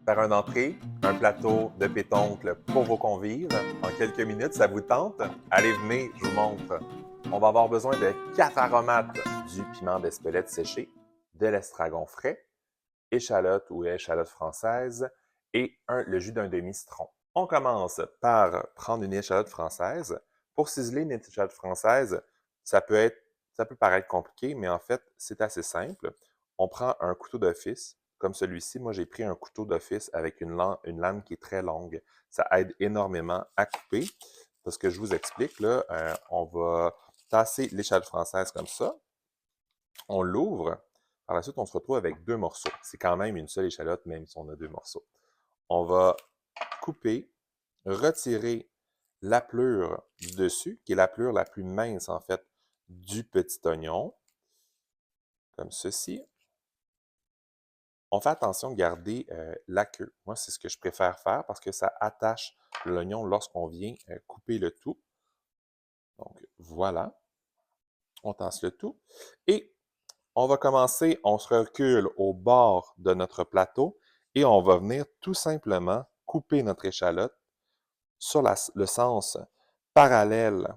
Faire une entrée, un plateau de pétoncle pour vos convives. En quelques minutes, ça vous tente? Allez, venez, je vous montre. On va avoir besoin de 4 aromates, du piment d'Espelette séché, de l'estragon frais, échalote ou échalote française et le jus d'un demi-citron. On commence par prendre une échalote française. Pour ciseler une échalote française, ça peut paraître compliqué, mais en fait, c'est assez simple. On prend un couteau d'office, comme celui-ci. Moi, j'ai pris un couteau d'office avec une lame qui est très longue. Ça aide énormément à couper. Parce que je vous explique, là, on va tasser l'échalote française comme ça. On l'ouvre. Par la suite, on se retrouve avec deux morceaux. C'est quand même une seule échalote, même si on a deux morceaux. On va couper, retirer la pelure du dessus, qui est la pelure la plus mince, en fait, du petit oignon, comme ceci. On fait attention de garder la queue. Moi, c'est ce que je préfère faire parce que ça attache l'oignon lorsqu'on vient couper le tout. Donc, voilà. On tasse le tout. Et on va commencer, on se recule au bord de notre plateau et on va venir tout simplement couper notre échalote sur le sens parallèle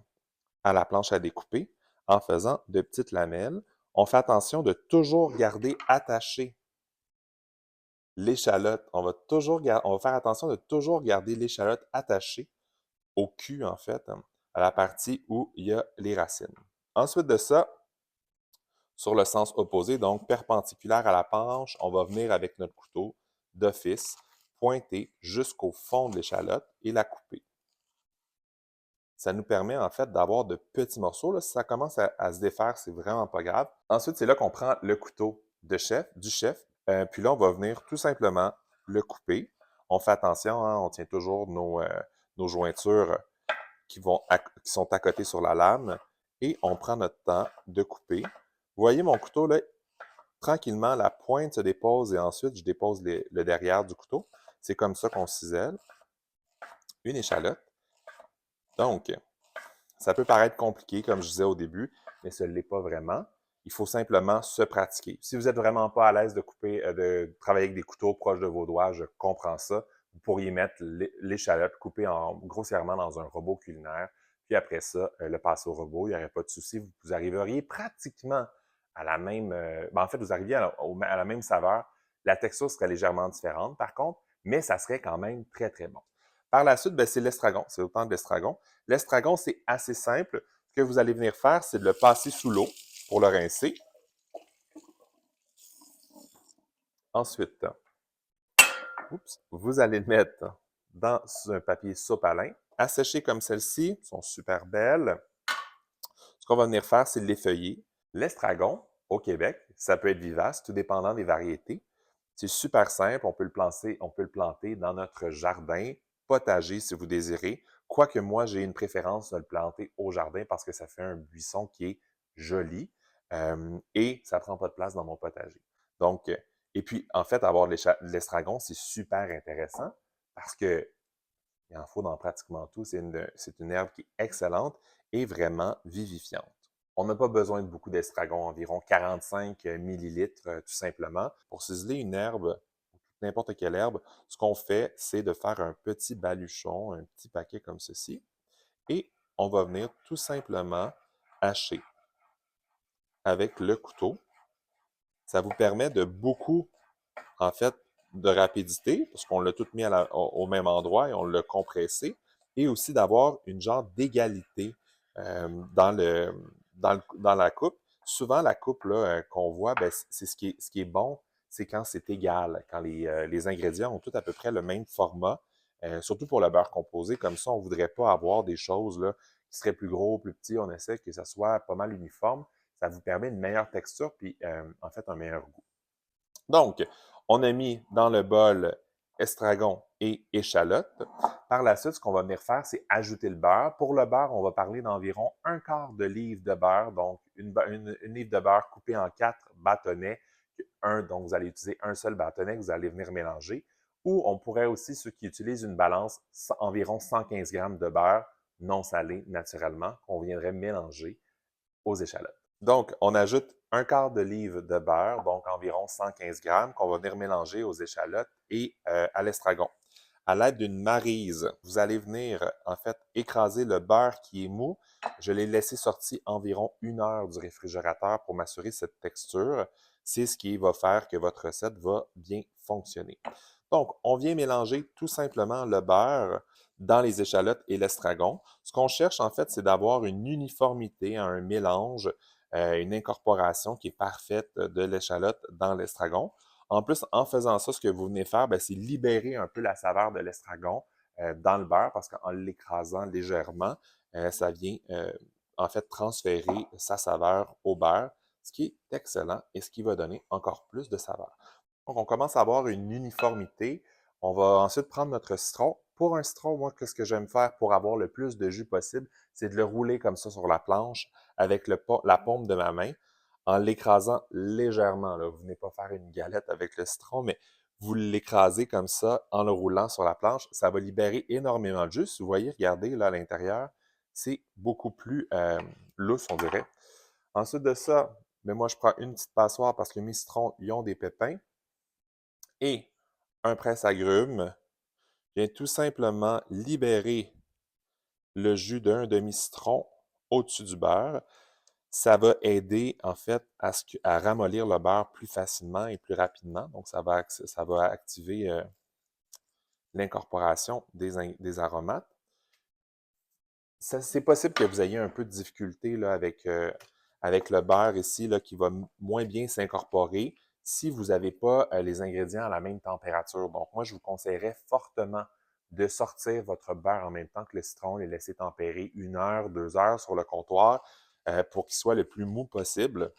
à la planche à découper en faisant de petites lamelles. On fait attention de toujours garder attaché l'échalote. On va faire attention de toujours garder l'échalote attachée au cul, en fait, à la partie où il y a les racines. Ensuite de ça, sur le sens opposé, donc perpendiculaire à la planche, on va venir avec notre couteau d'office, pointer jusqu'au fond de l'échalote et la couper. Ça nous permet en fait d'avoir de petits morceaux. Là. Si ça commence à se défaire, c'est vraiment pas grave. Ensuite, c'est là qu'on prend le couteau du chef. Puis là, on va venir tout simplement le couper. On fait attention, hein, on tient toujours nos jointures qui sont à côté sur la lame. Et on prend notre temps de couper. Vous voyez mon couteau, là, tranquillement, la pointe se dépose et ensuite, je dépose le derrière du couteau. C'est comme ça qu'on cisèle une échalote. Donc, ça peut paraître compliqué, comme je disais au début, mais ce ne l'est pas vraiment. Il faut simplement se pratiquer. Si vous n'êtes vraiment pas à l'aise de couper, de travailler avec des couteaux proches de vos doigts, je comprends ça. Vous pourriez mettre l'échalote coupée grossièrement dans un robot culinaire, puis après ça, le passer au robot, il n'y aurait pas de souci. Vous arriveriez pratiquement à la même... en fait, vous arriviez à la même saveur. La texture serait légèrement différente, par contre, mais ça serait quand même très, très bon. Par la suite, c'est l'estragon. C'est autant de l'estragon. L'estragon, c'est assez simple. Ce que vous allez venir faire, c'est de le passer sous l'eau pour le rincer. Ensuite, vous allez le mettre dans un papier sopalin, asséché comme celle-ci, sont super belles. Ce qu'on va venir faire, c'est l'effeuiller. L'estragon, au Québec, ça peut être vivace, tout dépendant des variétés. C'est super simple, on peut le planter dans notre jardin, potager si vous désirez. Quoique moi, j'ai une préférence de le planter au jardin parce que ça fait un buisson qui est joli et ça ne prend pas de place dans mon potager. Donc, et puis, en fait, avoir l'estragon, c'est super intéressant parce que il en faut dans pratiquement tout. C'est une herbe qui est excellente et vraiment vivifiante. On n'a pas besoin de beaucoup d'estragon, environ 45 millilitres tout simplement. Pour ciseler une herbe, n'importe quelle herbe, ce qu'on fait, c'est de faire un petit baluchon, un petit paquet comme ceci, et on va venir tout simplement hacher avec le couteau. Ça vous permet de beaucoup, en fait, de rapidité, parce qu'on l'a tout mis au même endroit et on l'a compressé, et aussi d'avoir une genre d'égalité dans la coupe. Souvent, la coupe qu'on voit, c'est ce qui est bon, c'est quand c'est égal, quand les ingrédients ont tous à peu près le même format, surtout pour le beurre composé. Comme ça, on ne voudrait pas avoir des choses là, qui seraient plus gros, plus petits. On essaie que ça soit pas mal uniforme. Ça vous permet une meilleure texture, puis en fait, un meilleur goût. Donc, on a mis dans le bol estragon et échalote. Par la suite, ce qu'on va venir faire, c'est ajouter le beurre. Pour le beurre, on va parler d'environ un quart de livre de beurre, donc une livre de beurre coupée en 4 bâtonnets. Donc, vous allez utiliser un seul bâtonnet que vous allez venir mélanger. Ou on pourrait aussi, ceux qui utilisent une balance, environ 115 grammes de beurre non salé naturellement, qu'on viendrait mélanger aux échalotes. Donc, on ajoute un quart de livre de beurre, donc environ 115 grammes, qu'on va venir mélanger aux échalotes et à l'estragon. À l'aide d'une maryse, vous allez venir, en fait, écraser le beurre qui est mou. Je l'ai laissé sortir environ 1 heure du réfrigérateur pour m'assurer cette texture. C'est ce qui va faire que votre recette va bien fonctionner. Donc, on vient mélanger tout simplement le beurre dans les échalotes et l'estragon. Ce qu'on cherche, en fait, c'est d'avoir une uniformité, un mélange, une incorporation qui est parfaite de l'échalote dans l'estragon. En plus, en faisant ça, ce que vous venez faire, c'est libérer un peu la saveur de l'estragon dans le beurre parce qu'en l'écrasant légèrement, ça vient en fait transférer sa saveur au beurre, ce qui est excellent et ce qui va donner encore plus de saveur. Donc, on commence à avoir une uniformité. On va ensuite prendre notre citron. Pour un citron, moi, qu'est-ce que j'aime faire pour avoir le plus de jus possible? C'est de le rouler comme ça sur la planche avec la paume de ma main en l'écrasant légèrement. Là. Vous venez pas faire une galette avec le citron, mais vous l'écrasez comme ça en le roulant sur la planche. Ça va libérer énormément de jus. Si vous voyez, regardez là à l'intérieur, c'est beaucoup plus lousse, on dirait. Ensuite de ça, mais moi, je prends une petite passoire parce que mes citrons, ils ont des pépins. Et un presse-agrumes vient tout simplement libérer le jus d'un demi-citron au-dessus du beurre. Ça va aider, en fait, à ramollir le beurre plus facilement et plus rapidement. Donc, ça va activer l'incorporation des aromates. C'est possible que vous ayez un peu de difficulté là, avec le beurre ici là, qui va moins bien s'incorporer si vous n'avez pas les ingrédients à la même température. Donc, moi, je vous conseillerais fortement de sortir votre beurre en même temps que le citron, les laisser tempérer 1 heure, 2 heures sur le comptoir pour qu'il soit le plus mou possible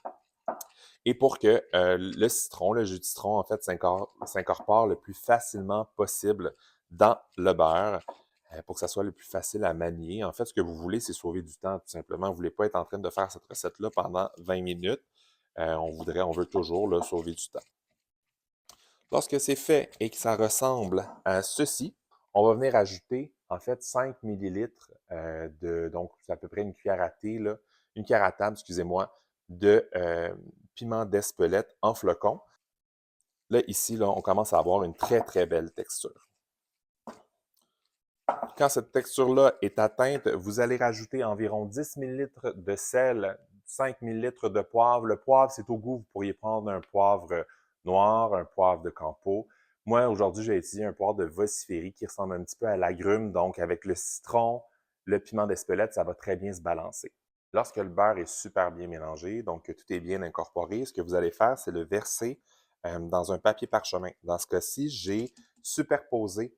et pour que le citron, le jus de citron, en fait, s'incorpore le plus facilement possible dans le beurre pour que ça soit le plus facile à manier. En fait, ce que vous voulez, c'est sauver du temps, tout simplement. Vous ne voulez pas être en train de faire cette recette-là pendant 20 minutes. On veut toujours là, sauver du temps. Lorsque c'est fait et que ça ressemble à ceci, on va venir ajouter en fait 5 millilitres donc c'est à peu près une cuillère à thé, là, une cuillère à table, excusez-moi, de piment d'Espelette en flocons. Là, ici, là, on commence à avoir une très, très belle texture. Quand cette texture-là est atteinte, vous allez rajouter environ 10 millilitres de sel, 5 millilitres de poivre. Le poivre, c'est au goût. Vous pourriez prendre un poivre noir, un poivre de Campo. Moi, aujourd'hui, j'ai utilisé un poivre de Vociféry qui ressemble un petit peu à l'agrume. Donc, avec le citron, le piment d'Espelette, ça va très bien se balancer. Lorsque le beurre est super bien mélangé, donc que tout est bien incorporé, ce que vous allez faire, c'est le verser dans un papier parchemin. Dans ce cas-ci, j'ai superposé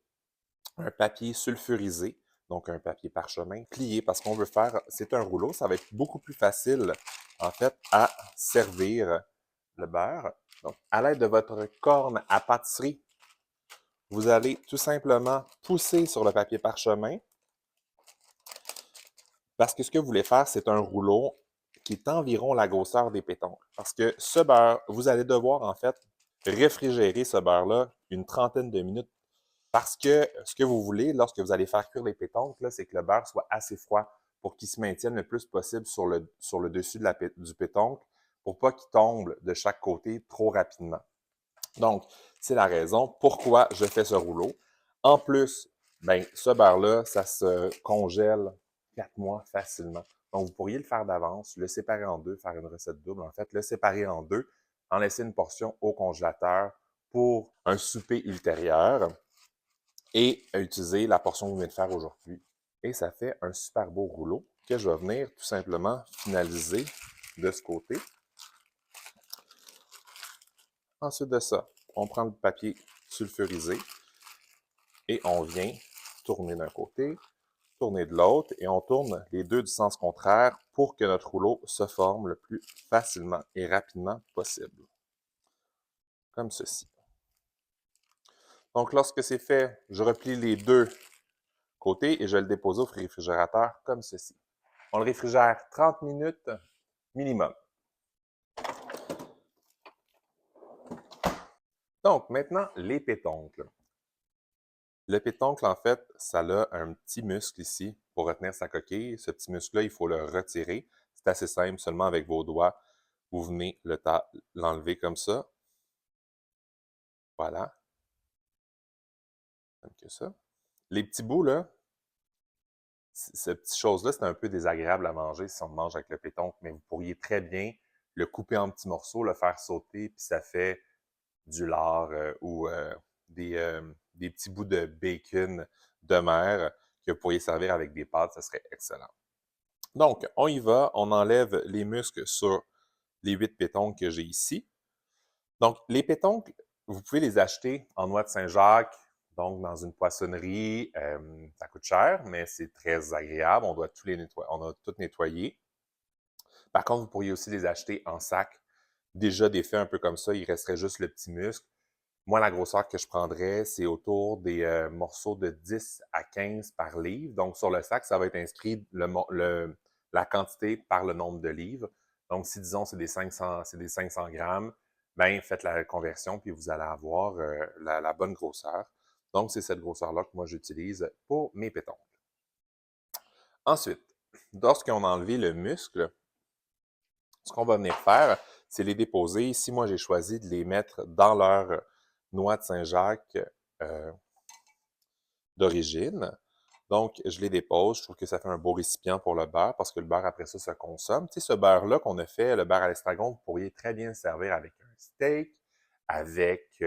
un papier sulfurisé, donc un papier parchemin plié, parce qu'on veut faire, c'est un rouleau, ça va être beaucoup plus facile, en fait, à servir le beurre. Donc, à l'aide de votre corne à pâtisserie, vous allez tout simplement pousser sur le papier parchemin, parce que ce que vous voulez faire, c'est un rouleau qui est environ la grosseur des pétoncles. Parce que ce beurre, vous allez devoir, en fait, réfrigérer ce beurre-là une trentaine de minutes. Parce que ce que vous voulez, lorsque vous allez faire cuire les pétoncles, c'est que le beurre soit assez froid pour qu'il se maintienne le plus possible sur le dessus du pétoncle pour pas qu'il tombe de chaque côté trop rapidement. Donc, c'est la raison pourquoi je fais ce rouleau. En plus, ce beurre-là, ça se congèle 4 mois facilement. Donc, vous pourriez le faire d'avance, le séparer en deux, faire une recette double. En fait, le séparer en deux, en laisser une portion au congélateur pour un souper ultérieur et utiliser la portion que vous venez de faire aujourd'hui. Et ça fait un super beau rouleau que je vais venir tout simplement finaliser de ce côté. Ensuite de ça, on prend le papier sulfurisé et on vient tourner d'un côté, tourner de l'autre et on tourne les deux du sens contraire pour que notre rouleau se forme le plus facilement et rapidement possible. Comme ceci. Donc, lorsque c'est fait, je replie les deux côtés et je le dépose au réfrigérateur comme ceci. On le réfrigère 30 minutes minimum. Donc, maintenant, les pétoncles. Le pétoncle, en fait, ça a un petit muscle ici pour retenir sa coquille. Ce petit muscle-là, il faut le retirer. C'est assez simple, seulement avec vos doigts, vous venez l'enlever comme ça. Voilà. Comme que ça. Les petits bouts, là, cette petite chose-là, c'est un peu désagréable à manger si on le mange avec le pétoncle, mais vous pourriez très bien le couper en petits morceaux, le faire sauter, puis ça fait du lard ou des petits bouts de bacon de mer que vous pourriez servir avec des pâtes, ça serait excellent. Donc, on y va, on enlève les muscles sur les 8 pétoncles que j'ai ici. Donc, les pétoncles, vous pouvez les acheter en noix de Saint-Jacques, donc dans une poissonnerie. Ça coûte cher, mais c'est très agréable. On doit tout nettoyer. Par contre, vous pourriez aussi les acheter en sac, déjà défaits un peu comme ça. Il resterait juste le petit muscle. Moi, la grosseur que je prendrais, c'est autour des morceaux de 10 à 15 par livre. Donc, sur le sac, ça va être inscrit la quantité par le nombre de livres. Donc, si disons c'est des 500 grammes, ben faites la conversion puis vous allez avoir la bonne grosseur. Donc, c'est cette grosseur-là que moi j'utilise pour mes pétoncles. Ensuite, lorsqu'on a enlevé le muscle, ce qu'on va venir faire, c'est les déposer. Ici, moi, j'ai choisi de les mettre dans leur noix de Saint-Jacques d'origine. Donc, je les dépose. Je trouve que ça fait un beau récipient pour le beurre parce que le beurre, après ça, se consomme. Tu sais, ce beurre-là qu'on a fait, le beurre à l'estragon, vous pourriez très bien le servir avec un steak, avec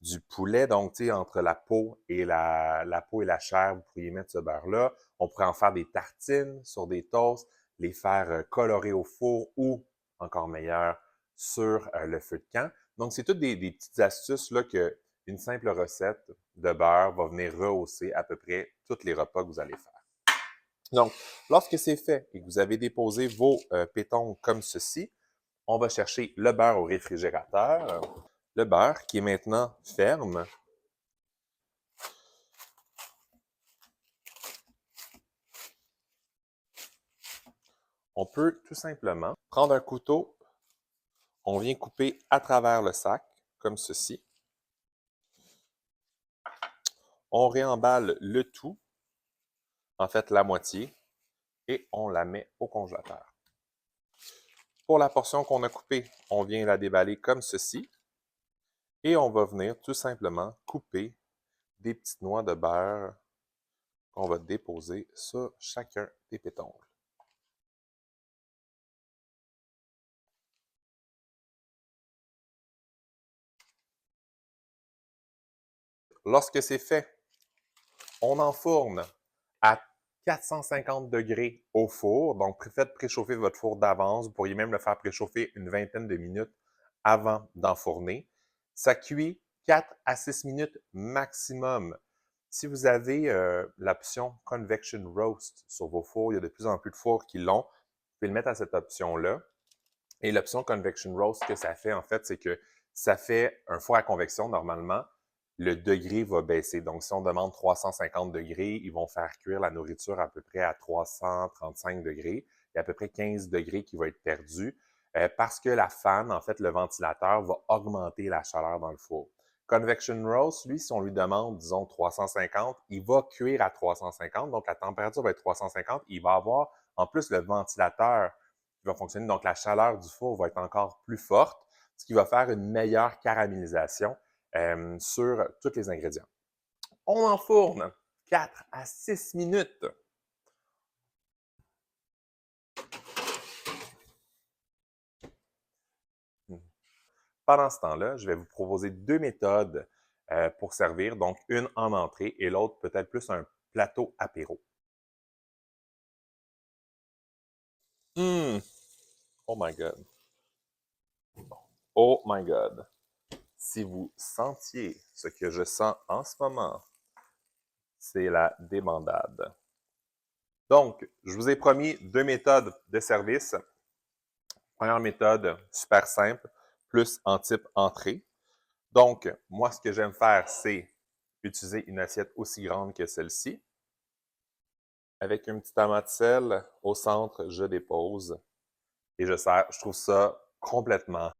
du poulet. Donc, tu sais, entre la peau et la peau et la chair, vous pourriez mettre ce beurre-là. On pourrait en faire des tartines sur des toasts, les faire colorer au four ou, encore meilleur, sur le feu de camp. Donc, c'est toutes des petites astuces là, que une simple recette de beurre va venir rehausser à peu près tous les repas que vous allez faire. Donc, lorsque c'est fait et que vous avez déposé vos pétoncles comme ceci, on va chercher le beurre au réfrigérateur. Le beurre qui est maintenant ferme. On peut tout simplement prendre un couteau, on vient couper à travers le sac, comme ceci. On réemballe le tout, en fait la moitié, et on la met au congélateur. Pour la portion qu'on a coupée, on vient la déballer comme ceci. Et on va venir tout simplement couper des petites noix de beurre qu'on va déposer sur chacun des pétoncles. Lorsque c'est fait, on enfourne à 450 degrés au four. Donc, faites préchauffer votre four d'avance. Vous pourriez même le faire préchauffer une vingtaine de minutes avant d'enfourner. Ça cuit 4 à 6 minutes maximum. Si vous avez l'option Convection Roast sur vos fours, il y a de plus en plus de fours qui l'ont. Vous pouvez le mettre à cette option-là. Et l'option Convection Roast, ce que ça fait, en fait, c'est que ça fait un four à convection normalement. Le degré va baisser. Donc, si on demande 350 degrés, ils vont faire cuire la nourriture à peu près à 335 degrés. Il y a à peu près 15 degrés qui vont être perdus parce que la fan, en fait, le ventilateur, va augmenter la chaleur dans le four. Convection Roast, lui, si on lui demande, disons, 350, il va cuire à 350. Donc, la température va être 350. Il va avoir, en plus, le ventilateur qui va fonctionner. Donc, la chaleur du four va être encore plus forte, ce qui va faire une meilleure caramélisation sur tous les ingrédients. On enfourne 4 à 6 minutes. Pendant ce temps-là, je vais vous proposer deux méthodes pour servir, donc une en entrée et l'autre peut-être plus un plateau apéro. Oh my God. Oh my God. Si vous sentiez ce que je sens en ce moment, c'est la débandade. Donc, je vous ai promis deux méthodes de service. Première méthode, super simple, plus en type entrée. Donc, moi, ce que j'aime faire, c'est utiliser une assiette aussi grande que celle-ci. Avec une petite tomate sel, au centre, je dépose et je sers. Je trouve ça complètement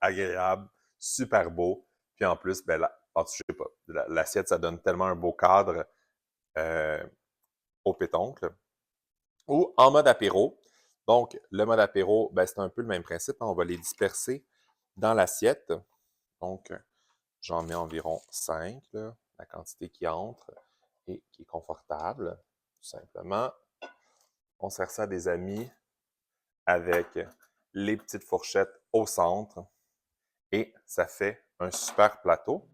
agréable, super beau. Puis en plus, ben, je sais pas, l'assiette, ça donne tellement un beau cadre au pétoncle. Ou en mode apéro, Donc, le mode apéro, ben, c'est un peu le même principe, hein. On va les disperser dans l'assiette. Donc, j'en mets environ 5, là, la quantité qui entre et qui est confortable, tout simplement. On sert ça à des amis avec les petites fourchettes au centre et ça fait un super plateau.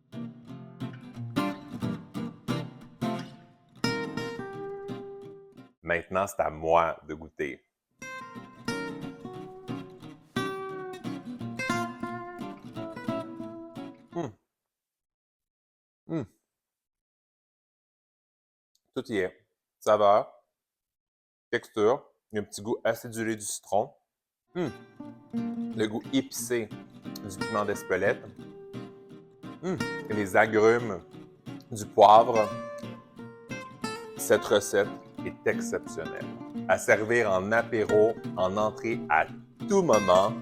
Maintenant, c'est à moi de goûter. Hum, hum, tout y est. Saveur, texture, il y a un petit goût acidulé du citron. Hum, le goût épicé du piment d'Espelette. Les agrumes du poivre. Cette recette est exceptionnelle. À servir en apéro, en entrée à tout moment.